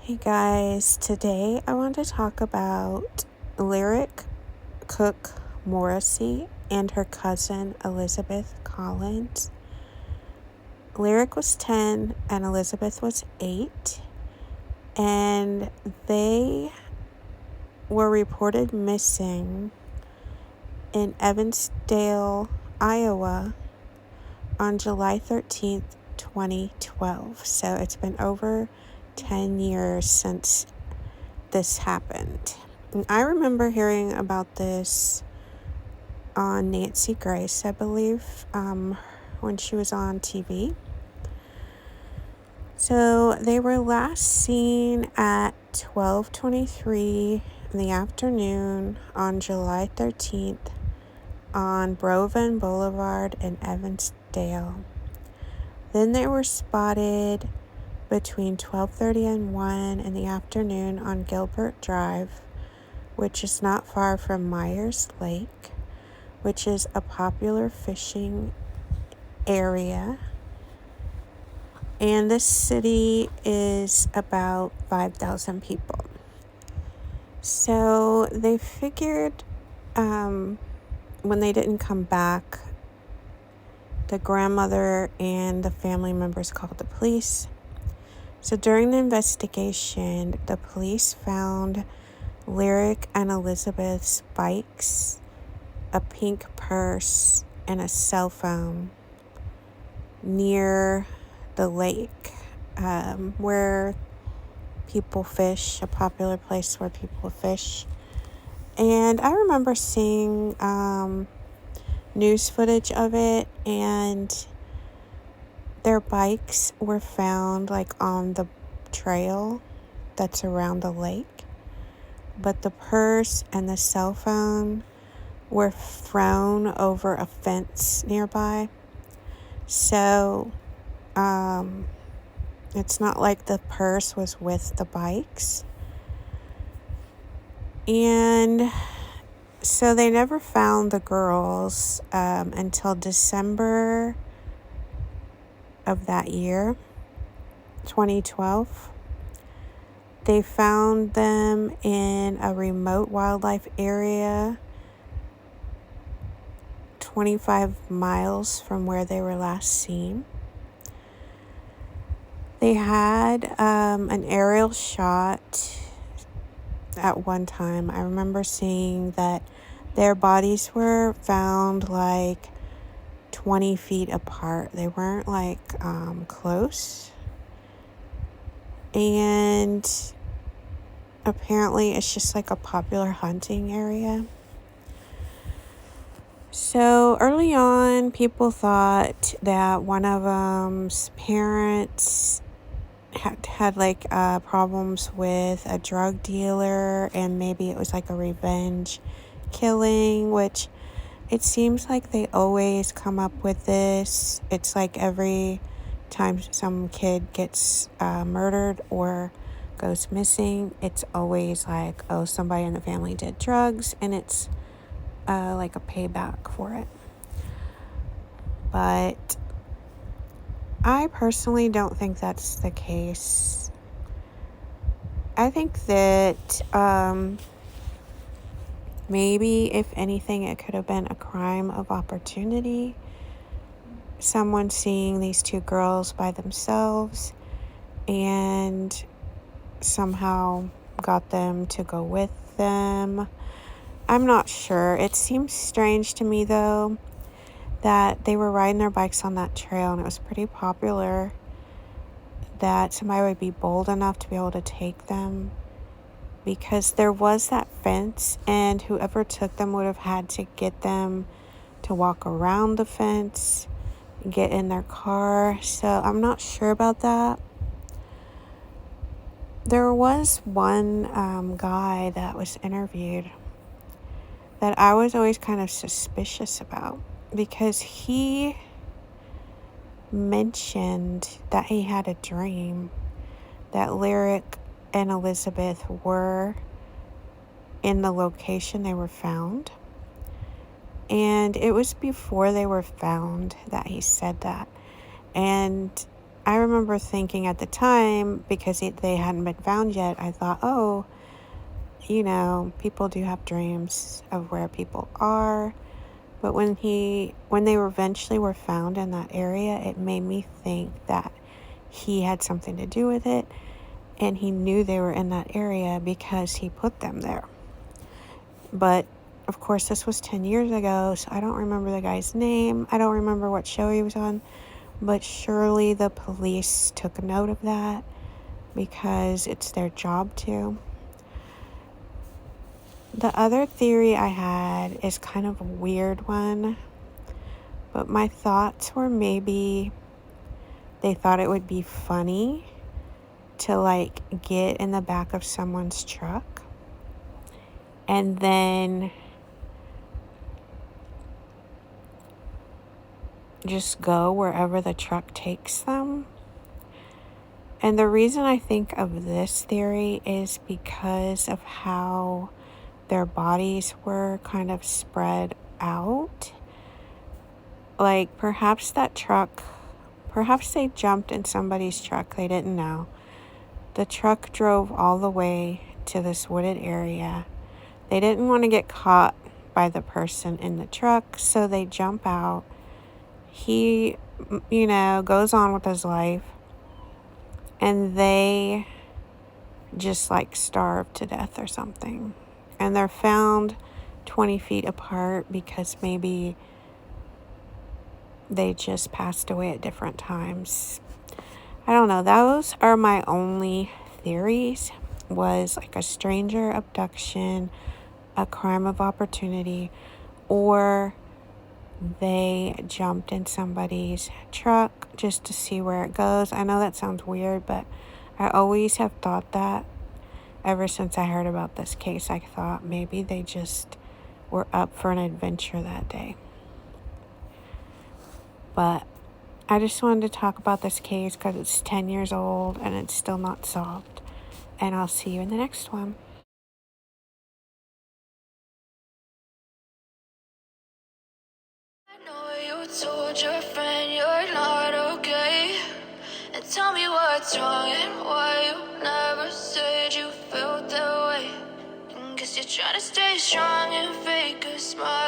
Hey guys, today I want to talk about Lyric Cook-Morrissey and her cousin Elizabeth Collins. Lyric was 10 and Elizabeth was 8, and they were reported missing in Evansdale, Iowa on July 13th, 2012. So it's been over 10 years since this happened. And I remember hearing about this on Nancy Grace, I believe, when she was on TV. So they were last seen at 12:23 in the afternoon on July 13th on Broven Boulevard in Evansdale. Then they were spotted between 12:30 and 1 in the afternoon on Gilbert Drive, which is not far from Myers Lake, which is a popular fishing area. And this city is about 5,000 people. So they figured when they didn't come back, the grandmother and the family members called the police. So during the investigation, the police found Lyric and Elizabeth's bikes, a pink purse, and a cell phone near the lake where people fish, a popular place where people fish. And I remember seeing news footage of it, and their bikes were found on the trail that's around the lake, but the purse and the cell phone were thrown over a fence nearby. So it's not like the purse was with the bikes. And so they never found the girls until December of that year, 2012. They found them in a remote wildlife area 25 miles from where they were last seen. They had an aerial shot at one time. I remember seeing that their bodies were found 20 feet apart. They weren't close. And apparently it's just a popular hunting area. So early on, people thought that one of them's parents had problems with a drug dealer, and maybe it was a revenge killing, which it seems like they always come up with this. It's every time some kid gets murdered or goes missing, it's always somebody in the family did drugs, and it's a payback for it. But I personally don't think that's the case. I think that maybe, if anything, it could have been a crime of opportunity. Someone seeing these two girls by themselves and somehow got them to go with them. I'm not sure. It seems strange to me, though, that they were riding their bikes on that trail, and it was pretty popular, that somebody would be bold enough to be able to take them, because there was that fence, and whoever took them would have had to get them to walk around the fence, get in their car. So I'm not sure about that. There was one guy that was interviewed that I was always kind of suspicious about, because he mentioned that he had a dream that Lyric and Elizabeth were in the location they were found. And it was before they were found that he said that. And I remember thinking at the time, because they hadn't been found yet, I thought, oh, people do have dreams of where people are. But when they eventually were found in that area, it made me think that he had something to do with it, and he knew they were in that area because he put them there. But of course, this was 10 years ago, so I don't remember the guy's name. I don't remember what show he was on, but surely the police took note of that because it's their job to. The other theory I had is kind of a weird one, but my thoughts were maybe they thought it would be funny to get in the back of someone's truck and then just go wherever the truck takes them. And the reason I think of this theory is because of how their bodies were kind of spread out. Perhaps they jumped in somebody's truck. They didn't know. The truck drove all the way to this wooded area. They didn't want to get caught by the person in the truck, so they jump out. He, goes on with his life, and they just starve to death or something. And they're found 20 feet apart because maybe they just passed away at different times. I don't know. Those are my only theories, was a stranger abduction, a crime of opportunity, or they jumped in somebody's truck just to see where it goes. I know that sounds weird, but I always have thought that. Ever since I heard about this case, I thought maybe they just were up for an adventure that day. But I just wanted to talk about this case because it's 10 years old and it's still not solved. And I'll see you in the next one. I know you told your friend you're not okay. And tell me what's wrong and why you never said you felt that way. And guess you're trying to stay strong and fake a smile.